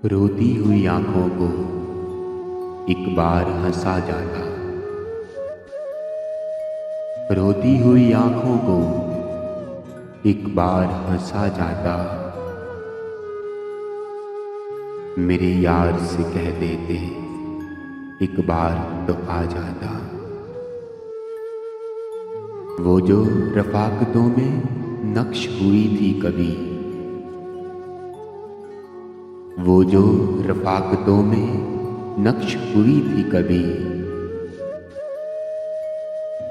रोती हुई आंखों को एक बार हंसा जाता। रोती हुई आंखों को एक बार हंसा जाता। मेरे यार से कह देते एक बार तो आ जाता। वो जो रफाकतों में नक्श हुई थी कभी, वो जो रफाकतों में नक्श हुई थी कभी,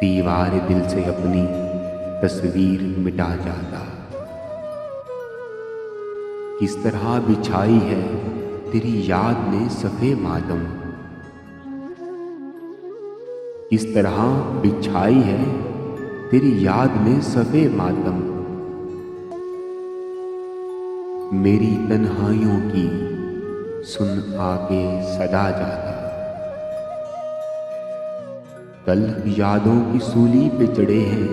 दीवार दिल से अपनी तस्वीर मिटा जाता। किस तरह बिछाई है तेरी याद ने सफ़े मातम, किस तरह बिछाई है तेरी याद में सफ़े मातम। मेरी तन्हाइयों की सुन आके सदा जाता। कल यादों की सूली पे चढ़े हैं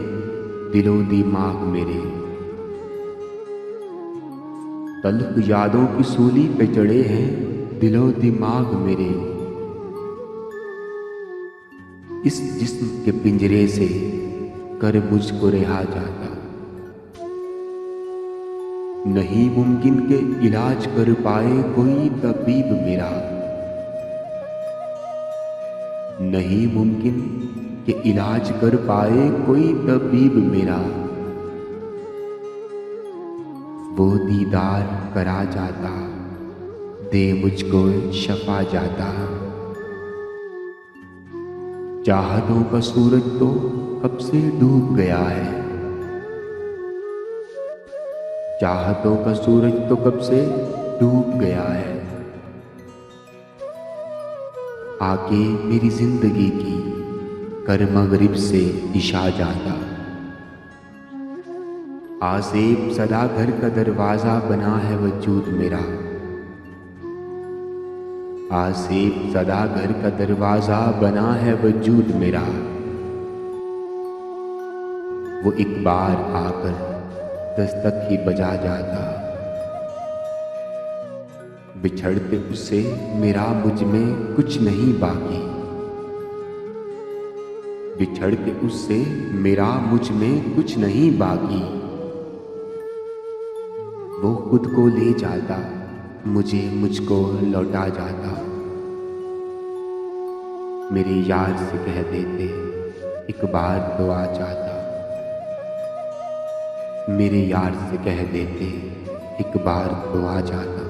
दिलो दिमाग मेरे। कल यादों की सूली पे चढ़े हैं दिलो दिमाग मेरे। इस जिस्म के पिंजरे से कर मुझको रिहा जाता। नहीं मुमकिन के इलाज कर पाए कोई तबीब मेरा। नहीं मुमकिन के इलाज कर पाए कोई तबीब मेरा। वो दीदार करा जाता, दे मुझको शफा जाता। चाहतों का सूरज तो कब से डूब गया है। चाहतों का सूरज तो कब से डूब गया है। आके मेरी जिंदगी की कर मगरिब से इशा जाता। आसेब सदा घर का दरवाजा बना है वजूद मेरा। आसेब सदा घर का दरवाजा बना है वजूद मेरा। वो एक बार आकर दस्तक ही बजा जाता। बिछड़ते उससे मेरा मुझ में कुछ नहीं बाकी। बिछड़ते उससे मेरा मुझ में कुछ नहीं बाकी। वो खुद को ले जाता, मुझे मुझको लौटा जाता। मेरे यार से कह देते एक बार तो आ जाता। मेरे यार से कह देते एक बार तो आ जाता।